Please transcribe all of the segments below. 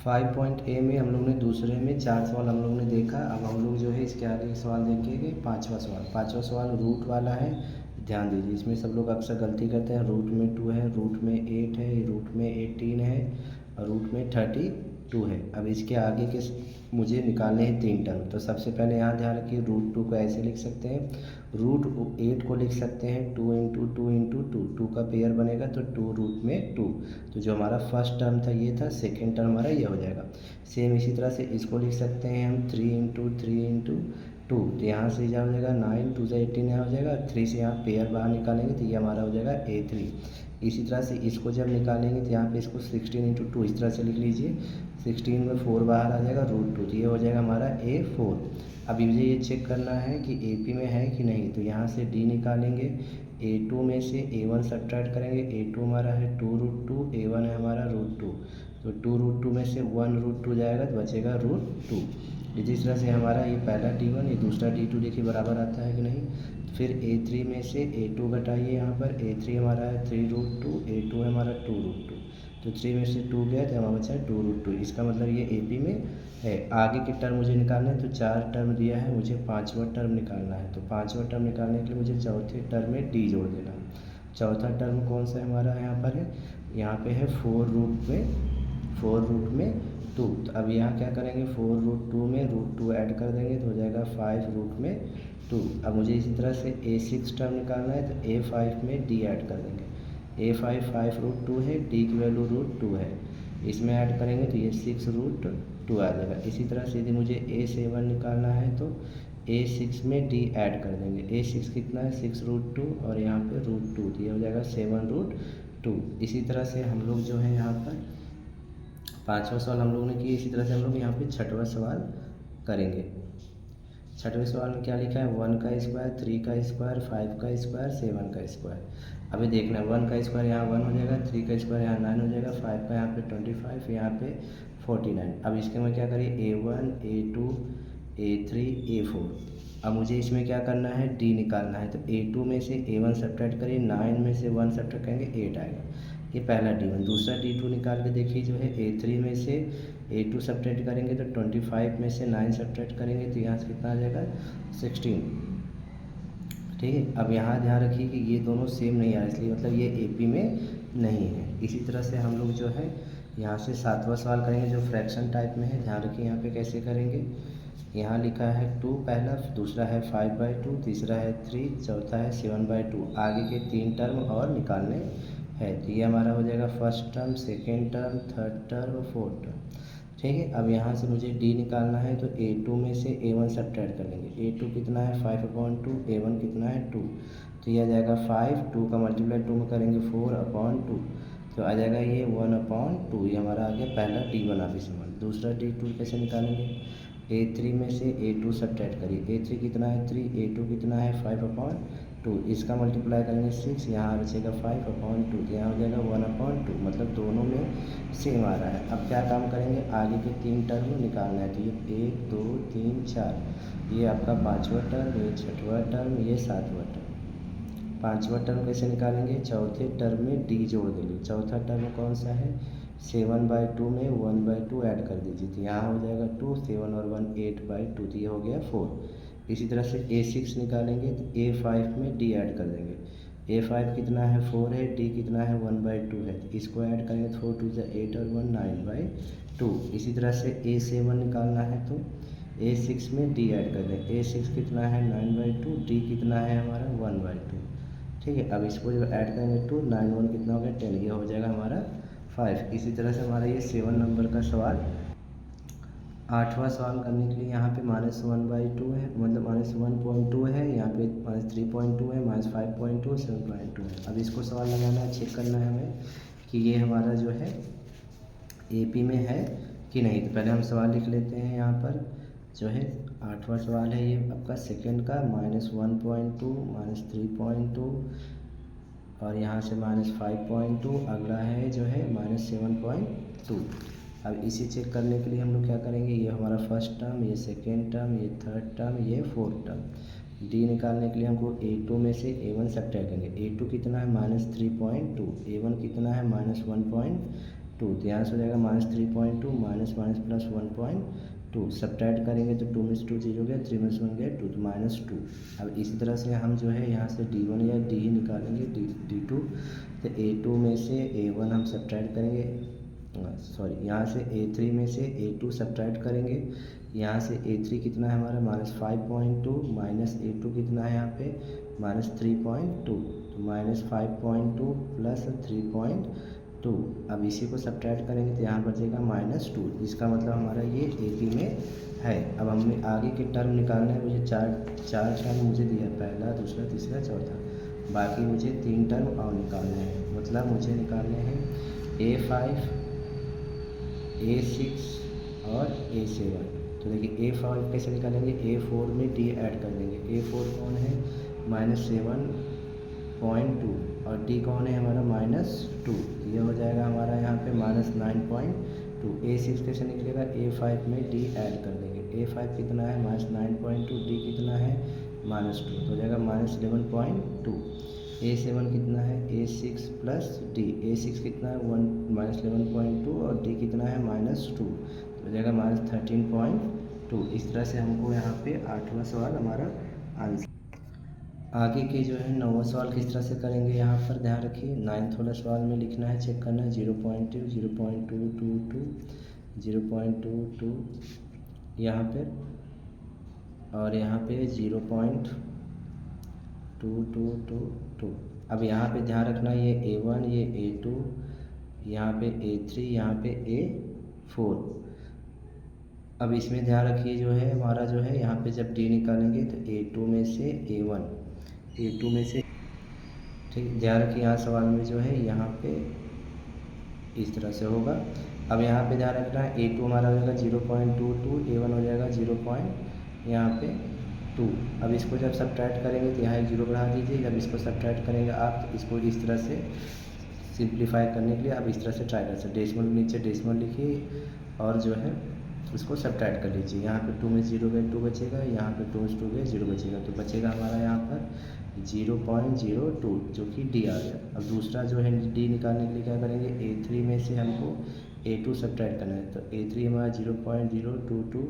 5.A में हम लोग ने दूसरे में 4 सवाल हम लोग ने देखा। अब हम लोग जो है इसके आगे सवाल देखेंगे। पाँचवा सवाल रूट वाला है। ध्यान दीजिए, इसमें सब लोग अक्सर गलती करते हैं। रूट में 2 है, रूट में 8 है, रूट में 18 है और रूट में 32 है। अब इसके आगे के मुझे निकालने हैं 3 टर्म। तो सबसे पहले यहाँ ध्यान रखिए, रूट 2 को ऐसे लिख सकते हैं। रूट 8 को लिख सकते हैं 2 इंटू 2 इंटू 2, 2 का पेयर बनेगा तो 2 रूट में 2। तो जो हमारा फर्स्ट टर्म था ये था, सेकेंड टर्म हमारा ये हो जाएगा। सेम इसी तरह से इसको लिख सकते हैं हम 3 इंटू 3 इंटू 2। तो यहाँ से क्या हो जाएगा 9, 2 से 18 यहाँ हो जाएगा। 3 से यहाँ पेयर बाहर निकालेंगे तो ये हमारा हो जाएगा A3। इसी तरह से इसको जब निकालेंगे तो यहाँ पे इसको 16 इंटू 2 इस तरह से लिख लीजिए। 16 में 4 बाहर आ जाएगा, रूट 2, तो ये हो जाएगा हमारा A4। अभी मुझे ये चेक करना है कि AP में है कि नहीं। तो यहाँ से D निकालेंगे, A2 में से A1 सब्ट्रैक्ट करेंगे। A2 हमारा है 2 रूट 2, A1 है हमारा रूट 2। तो 2 रूट 2 में से 1 रूट 2 जाएगा तो बचेगा रूट 2। इसी तरह से हमारा ये पहला D1, ये दूसरा D2 देखिए बराबर आता है कि नहीं। फिर A3 में से A2 घटाइए, यहाँ पर A3 हमारा है 3 रूट 2, A2 है हमारा 2 रूट 2। तो 3 में से 2 गया तो हमारा बचा है 2 रूट 2। इसका मतलब ये AP में है। आगे के टर्म मुझे निकालना है, तो 4 टर्म दिया है, मुझे 5वां टर्म निकालना है। तो 5वां टर्म निकालने के लिए मुझे चौथे टर्म में D जोड़ देना है। चौथा टर्म कौन सा हमारा यहाँ पर है, यहाँ पे है 4 रूट में 2। तो अब यहाँ क्या करेंगे, 4 रूट 2 में रूट 2 ऐड कर देंगे तो हो जाएगा 5 रूट में 2। अब मुझे इसी तरह से A6 टर्म निकालना है, तो A5 में D ऐड कर देंगे। A5 5 रूट 2 है, D की वैल्यू रूट 2 है, इसमें ऐड करेंगे तो ये 6 रूट 2 आ जाएगा। इसी तरह से यदि मुझे A7 निकालना है तो A6 में D ऐड कर देंगे। A6 कितना है 6 रूट 2 और यहाँ पे रूट 2, तो ये हो जाएगा 7 रूट 2। इसी तरह से हम लोग जो है यहाँ पर 5वां सवाल हम लोग ने किया। इसी तरह से हम लोग यहाँ पे 6वां सवाल करेंगे। 6वें सवाल में क्या लिखा है, 1 का स्क्वायर, 3 का स्क्वायर, 5 का स्क्वायर, 7 का स्क्वायर। अभी देखना है 1 का स्क्वायर यहाँ 1 हो जाएगा, 3 का स्क्वायर यहाँ 9 हो जाएगा, 5 का यहाँ पे 25, यहाँ पे 49। अब इसके में क्या करिए, A1, A2, A3, A4। अब मुझे इसमें क्या करना है, D निकालना है। तो A2 में से A1 सब्ट्रैक्ट करिए, 9 में से 1 सब्ट्रैक्ट करेंगे 8 आएगा। ये पहला D1। दूसरा D2 निकाल के देखिए, जो है A3 में से A2 सब्ट्रैक्ट करेंगे तो 25 में से 9 सब्ट्रैक्ट करेंगे तो यहाँ से कितना आ जाएगा 16। ठीक है। अब यहाँ ध्यान रखिए कि ये दोनों सेम नहीं आ रहा, इसलिए मतलब ये AP में नहीं है। इसी तरह से हम लोग जो है यहाँ से 7वां सवाल करेंगे जो फ्रैक्शन टाइप में है। ध्यान रखिए यहाँ पे कैसे करेंगे। यहाँ लिखा है 2 पहला, दूसरा है 5/2, तीसरा है 3, चौथा है 7/2। आगे के 3 टर्म और निकालने है। तो ये हमारा हो जाएगा first term, second term, third term, fourth term. ठीक है। अब यहाँ से मुझे D निकालना है, तो A2 में से A1 सब्ट्रैक्ट कर लेंगे। A2 कितना है 5/2, A1 कितना है 2, तो ये आ जाएगा 5, 2 का मल्टीप्लाई 2 में करेंगे 4/2, तो आ जाएगा ये 1/2। ये हमारा आ गया पहला D1। आप इसे मान। दूसरा D2 कैसे निकालेंगे, A3 में से A2 सब्ट्रैक्ट करिए। A3 कितना है 3, A2 कितना है 5/2, इसका मल्टीप्लाई करेंगे 6, यहाँ बचेगा 5/2, तो यहाँ हो जाएगा 1/2। मतलब दोनों में सेम आ रहा है। अब क्या काम करेंगे, आगे के 3 टर्म निकालना है। तो ये 1, 2, 3, 4, ये आपका 5वां टर्म, ये 6वां टर्म, ये 7वां टर्म। 5वां टर्म कैसे निकालेंगे, चौथे टर्म में D जोड़ देंगे। चौथा टर्म कौन सा है, 7/2 में 1/2 ऐड कर दीजिए, तो यहाँ हो जाएगा 2, 7 और 1 8/2, तो ये हो गया 4। इसी तरह से A6 निकालेंगे तो A5 में D ऐड कर देंगे। A5 कितना है 4 है, D कितना है 1/2 है, तो इसको ऐड करेंगे 4 2 से 8 और 1 9/2। इसी तरह से A7 निकालना है तो A6 में D ऐड कर दें। A6 कितना है 9/2, D कितना है हमारा 1/2। ठीक है। अब इसको जब ऐड करेंगे 2, 9 1 कितना हो गया 10, ये हो जाएगा हमारा 5। इसी तरह से हमारा ये 7 नंबर का सवाल। 8वां सवाल करने के लिए यहाँ पे -1/2 है, मतलब -1.2 है, यहाँ पे -3.2 है, -5.2, 7.2 है। अब इसको सवाल लगाना है, चेक करना है हमें कि ये हमारा जो है AP में है कि नहीं। तो पहले हम सवाल लिख लेते हैं। यहाँ पर जो है 8वां सवाल है, ये आपका सेकेंड का -1.2, -3.2 और यहाँ से -5.2। अगला है जो है -7.2। अब इसे चेक करने के लिए हम लोग क्या करेंगे, ये हमारा फर्स्ट टर्म, ये सेकेंड टर्म, ये थर्ड टर्म, ये फोर्थ टर्म। D निकालने के लिए हमको A2 में से A1 सब्ट्रैक्ट करेंगे। A2 कितना है -3.2, A1 कितना है -1.2, 2, तो यहाँ से हो जाएगा -3.2 माइनस माइनस प्लस 1.2, सब्ट्रैक्ट करेंगे तो 2 में से 2 0 गया, 3 में से 1 गया 2, तो -2। अब इसी तरह से हम जो है यहाँ से D1 या D ही निकालेंगे, D2, तो A2 में से A1 हम सब्ट्रैक्ट करेंगे, सॉरी यहाँ से A3 में से A2 सब्ट्रैक्ट करेंगे, यहाँ से A3 कितना है हमारा -5.2 माइनस A2 कितना है यहाँ पे -3.2, तो -5.2 प्लस 3.2। अब इसी को सब्ट्रैक्ट करेंगे तो यहाँ बचेगा -2, इसका मतलब हमारा ये AP में है। अब हमें आगे के टर्म निकालना है, मुझे चार टर्म मुझे दिया, पहला दूसरा तीसरा चौथा, बाकी मुझे 3 टर्म और निकालने हैं। मतलब मुझे निकालने हैं A5, A6 और A7। तो देखिए A5 कैसे निकालेंगे, A4 में D ऐड कर देंगे। A4 कौन है -7.2 और D कौन है हमारा -2, ये हो जाएगा हमारा यहाँ पे -9.2। A6 कैसे निकलेगा, A5 में D ऐड कर देंगे। A5 कितना है -9.2, D कितना है -2, तो हो जाएगा -11.2। A7 कितना है A6 प्लस D, A6 कितना है -11.2 और D कितना है -2, तो हो जाएगा -13.2। इस तरह से हमको यहाँ पे 8वां सवाल हमारा आंसर। आगे के जो है 9वां सवाल किस तरह से करेंगे, यहाँ पर ध्यान रखिए। 9th वाला सवाल में लिखना है, चेक करना है 0.2, 0.222, 0.22 यहाँ पे, और यहाँ पे 0.2222। अब यहाँ पे ध्यान रखना, ये A1, ये A2, यहाँ पे A3, यहाँ पे A4। अब इसमें ध्यान रखिए जो है हमारा जो है यहाँ पे जब D निकालेंगे तो A2 में से A1, A2 में से, ठीक ध्यान रखिए यहाँ सवाल में जो है यहाँ पे इस तरह से होगा। अब यहाँ पे ध्यान रखना है A2 हमारा हो जाएगा 0.22, A1 हो जाएगा 0. यहाँ पे 2। अब इसको जब सब्ट्रैक्ट करेंगे तो यहाँ एक 0 बढ़ा दीजिए। जब इसको सब्ट्रैक्ट करेंगे आप तो इसको इस तरह से सिंप्लीफाई करने के लिए आप इस तरह से ट्राई कर सकते। डेसिमल नीचे डेसिमल लिखिए और जो है उसको सब्ट्रैक्ट कर लीजिए। यहाँ पे 2 में 0 गए 2 बचेगा, यहाँ पे 2 में 2 गए 0 बचेगा, तो बचेगा हमारा यहाँ पर 0.02 जो कि D आ गया। अब दूसरा जो है D निकालने के लिए क्या करेंगे, A3 में से हमको A2 सब्ट्रैक्ट करना है, तो A3 हमारा 0.022,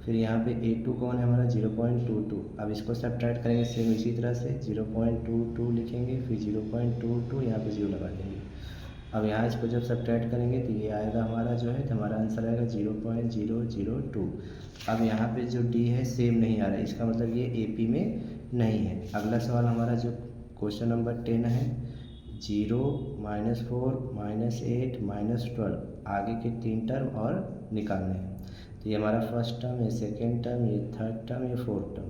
फिर यहाँ पे A2 कौन है हमारा 0.22। अब इसको सब्ट्रैक्ट करेंगे सेम इसी तरह से 0.22 लिखेंगे, फिर 0.22 यहाँ पे 0 लगा देंगे। अब यहाँ इसको जब सब्ट्रैक्ट करेंगे तो ये आएगा हमारा जो है, तो हमारा आंसर आएगा 0.002। अब यहाँ पे जो D है सेम नहीं आ रहा है, इसका मतलब ये AP में नहीं है। अगला सवाल हमारा जो क्वेश्चन नंबर 10 है, 0, -4, -8, -12, आगे के 3 टर्म और निकालने हैं। तो ये हमारा फर्स्ट टर्म, ये सेकेंड टर्म, ये थर्ड टर्म, ये फोर्थ टर्म।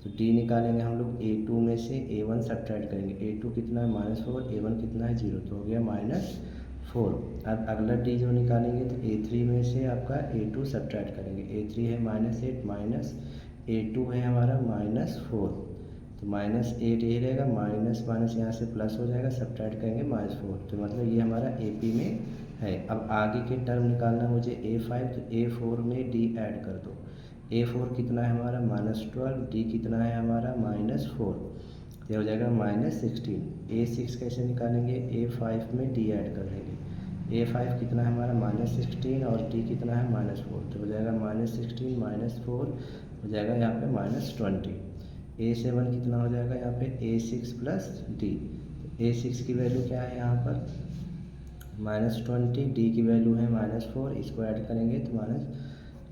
तो D निकालेंगे हम लोग, A2 में से A1 सब्ट्रैक्ट करेंगे। A2 कितना है -4, A1 कितना है 0, तो हो गया -4। अब अगला D जो निकालेंगे तो A3 में से आपका A2 सब्ट्रैक्ट करेंगे। A3 है -8 माइनस A2 है हमारा -4, तो -8 यही रहेगा, माइनस माइनस यहाँ से प्लस हो जाएगा, सब्ट्रैक्ट करेंगे -4, तो मतलब ये हमारा AP में है। अब आगे के टर्म निकालना मुझे A5, तो A4 में D ऐड कर दो। A4 कितना है हमारा -12, D कितना है हमारा -4, ये हो जाएगा -16। A6 कैसे निकालेंगे, A5 में D ऐड कर देंगे। A5 कितना है हमारा -16 और D कितना है -4, तो हो जाएगा -16 -4 हो जाएगा यहाँ पे -20। A7 कितना हो जाएगा यहाँ पे A6 प्लस D, A6 की वैल्यू क्या है यहाँ पर -20, D की वैल्यू है -4, इसको ऐड करेंगे तो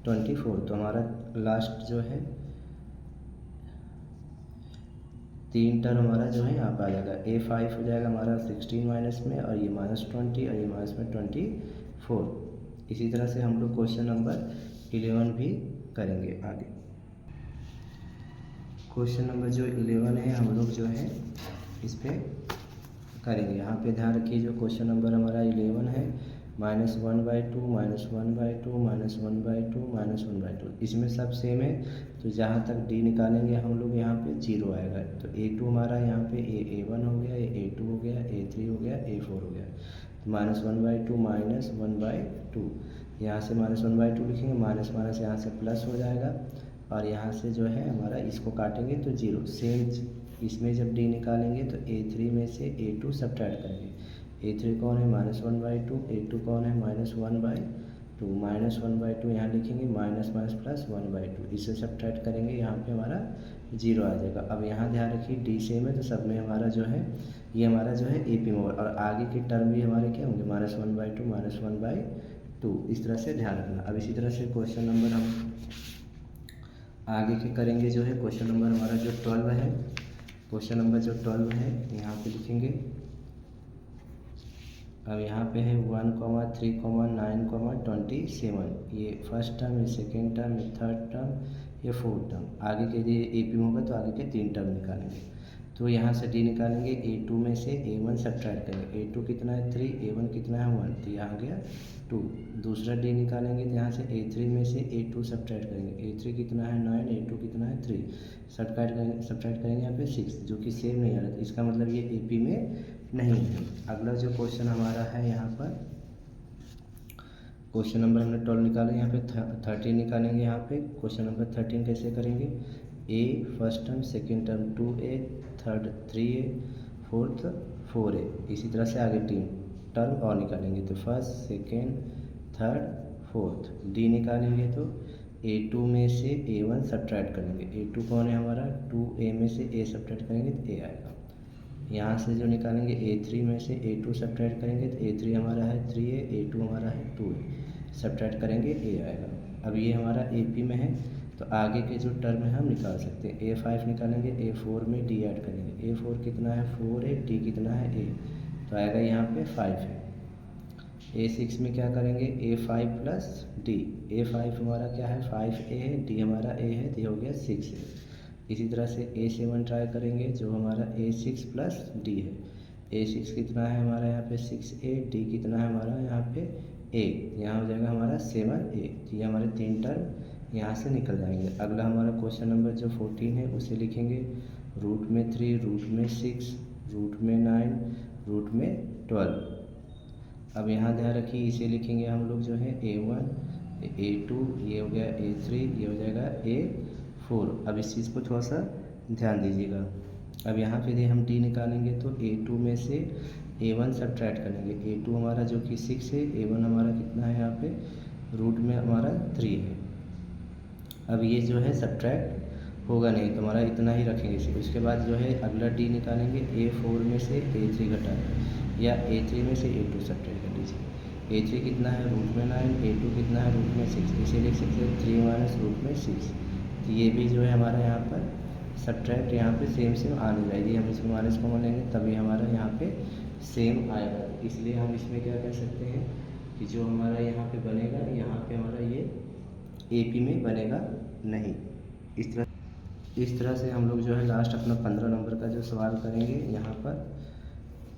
-24। तो हमारा लास्ट जो है 3 टर्म हमारा जो है यहाँ पर आ जाएगा। A5 हो जाएगा हमारा 16 माइनस में, और ये -20 और ये माइनस में 24। इसी तरह से हम लोग क्वेश्चन नंबर 11 भी करेंगे आगे। क्वेश्चन नंबर जो 11 है हम लोग जो है इस पर करेंगे। यहाँ पे ध्यान रखिए जो क्वेश्चन नंबर हमारा 11 है, -1/2, -1/2, -1/2, -1/2, इसमें सब सेम है। तो जहाँ तक D निकालेंगे हम लोग यहाँ पे 0 आएगा। तो A2 हमारा यहाँ पे A1 हो गया, A2 हो गया, A3 हो गया, A4 हो गया। तो -1/2 -1/2, यहाँ से -1/2 लिखेंगे, माइनस माइनस यहाँ से प्लस हो जाएगा, और यहाँ से जो है हमारा इसको काटेंगे तो 0। सेम इसमें जब D निकालेंगे तो A3 में से A2 सब्ट्रैक्ट करेंगे। A3 कौन है -1/2, A2 कौन है -1/2, -1/2 यहाँ लिखेंगे, माइनस माइनस प्लस 1/2, इससे सब्ट्रैक्ट करेंगे, यहाँ पे हमारा 0 आ जाएगा। अब यहाँ ध्यान रखिए डी सेम है तो सब में हमारा जो है ये हमारा जो है AP में होगा, और आगे के टर्म भी हमारे क्या होंगे -1/2 -1/2, इस तरह से ध्यान रखना। अब इसी तरह से क्वेश्चन नंबर हम आगे के करेंगे, जो है क्वेश्चन नंबर हमारा जो 12 है, क्वेश्चन नंबर जो 12 है यहाँ पे लिखेंगे। अब यहाँ पे है 1, 3, 9, 27, ये फर्स्ट टर्म, ये सेकेंड टर्म, ये थर्ड टर्म, ये फोर्थ टर्म। आगे के लिए AP में होगा तो आगे के 3 टर्म निकालेंगे। तो यहाँ से D निकालेंगे, A2 में से A1 सब्ट्रैक्ट करेंगे, A2 कितना है 3, A1 कितना है 1, तो यहाँ गया 2। दूसरा D निकालेंगे तो यहाँ से A3 में से A2 सब्ट्रैक्ट करेंगे, A3 कितना है 9, A2 कितना है 3, सब्ट्रैक्ट करेंगे यहाँ पे 6, जो कि सेम नहीं आ रहा था, इसका मतलब ये AP में नहीं है। अगला जो क्वेश्चन हमारा है यहाँ पर क्वेश्चन नंबर हमने 12 निकाला, यहाँ पे 13 निकालेंगे। यहाँ पे क्वेश्चन नंबर 13 कैसे करेंगे, A first term, second term 2A, third 3A, fourth 4A, इसी तरह से आगे 3 टर्म और निकालेंगे। तो first, second, third, fourth. D निकालेंगे तो A2 में से A1 सब्ट्रैक्ट करेंगे, A2 कौन है हमारा 2A में से A सब्ट्रैक्ट करेंगे तो A आएगा। यहाँ से जो निकालेंगे A3 में से A2 सब्ट्रैक्ट करेंगे तो A3 हमारा है 3A, A2 हमारा है 2A, सब्ट्रैक्ट करेंगे A आएगा। अब ये हमारा AP में है तो आगे के जो टर्म है हम निकाल सकते हैं। A5 निकालेंगे, A4 में D ऐड करेंगे, A4 कितना है 4A, D कितना है A, तो आएगा यहाँ पे 5 है। A6 में क्या करेंगे, A5 प्लस D, A5 हमारा क्या है 5A है, D हमारा A है, तो ये हो गया 6A। इसी तरह से A7 ट्राई करेंगे, जो हमारा A6 प्लस D है, A6 कितना है हमारा यहाँ पे 6A, D कितना है हमारा यहाँ पे A, यहाँ हो जाएगा हमारा 7A। तो ये हमारे 3 टर्म यहाँ से निकल जाएंगे। अगला हमारा क्वेश्चन नंबर जो 14 है उसे लिखेंगे, रूट में 3, रूट में 6, रूट में 9, रूट में 12। अब यहाँ ध्यान रखिए इसे लिखेंगे हम लोग जो है A1, A2, ये हो गया A3, ये हो जाएगा A4। अब इस चीज़ को थोड़ा सा ध्यान दीजिएगा। अब यहाँ पे यदि हम D निकालेंगे तो A2 में से A1 सब्ट्रैक्ट करेंगे, A2 हमारा जो कि 6 है, A1 हमारा कितना है यहाँ पे रूट में हमारा 3 है। अब ये जो है सब्ट्रैक्ट होगा नहीं तो हमारा इतना ही रखेंगे इसे। उसके बाद जो है अगला D निकालेंगे, A4 में से A3 घटाएं या A3 में से A2 सब्ट्रैक्ट कर लीजिए। A3 कितना है रूट में 9, A2 कितना है रूट में 6, इसे लिख सकते हैं 3 माइनस रूट में 6। तो ये भी जो है हमारा यहाँ पर सब्ट्रैक्ट यहाँ पे सेम आने जाएगी, हम इसमें माइनस कॉमन लेंगे तभी हमारा यहाँ पे सेम आएगा। इसलिए हम इसमें क्या कह सकते हैं कि जो हमारा यहाँ पे बनेगा, यहाँ पे हमारा ये AP में बनेगा नहीं। इस तरह से हम लोग जो है लास्ट अपना 15 नंबर का जो सवाल करेंगे, यहाँ पर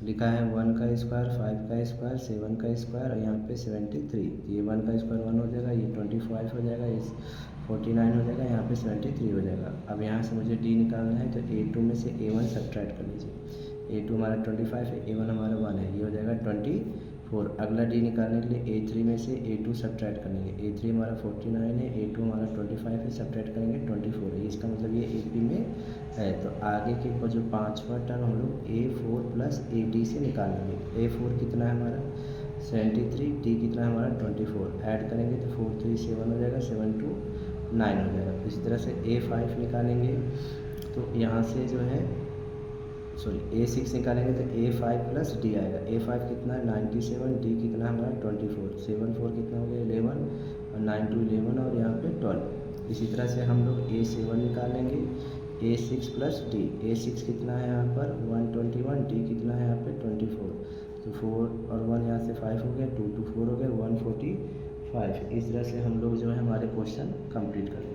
लिखा है 1 का स्क्वायर, 5 का स्क्वायर, 7 का स्क्वायर और यहाँ पे 73। ये 1 का स्क्वायर 1 हो जाएगा, ये 25 हो जाएगा, ये 49 हो जाएगा, यहाँ पे 73 हो जाएगा। अब यहाँ से मुझे D निकालना है तो A2 में से A1 सब्ट्रैक्ट कर लीजिए। A2 हमारा 25 है, A1 हमारा 1 है, ये हो जाएगा 24। अगला D निकालने के लिए A3 में से A2 सब्ट्रैक्ट करेंगे, A3 हमारा 49 है, A2 हमारा 25 है, सब्ट्रैक्ट करेंगे 24 है, इसका मतलब ये AP में है। तो आगे के जो 5वां टर्म हम लोग A4 प्लस AD से निकालेंगे। A4 कितना है हमारा 73, D कितना है हमारा 24, ऐड करेंगे तो 4 3 7 हो जाएगा, 7 2 9 हो जाएगा। तो इसी तरह से A5 निकालेंगे तो यहाँ से जो है A6 निकालेंगे तो A5 प्लस D आएगा। A5 कितना है 97, D कितना है हमारा 24, 7 4 कितना हो गया 11 और 9 2 11 और यहाँ पे 12। इसी तरह से हम लोग A7 निकालेंगे, A6 प्लस D, A6 कितना है यहाँ पर 121, D कितना है यहाँ पे 24, तो 4 और 1 यहाँ से 5 हो गया, 2 2 4 हो गया, 145। इस तरह से हम लोग जो है हमारे क्वेश्चन कंप्लीट करेंगे।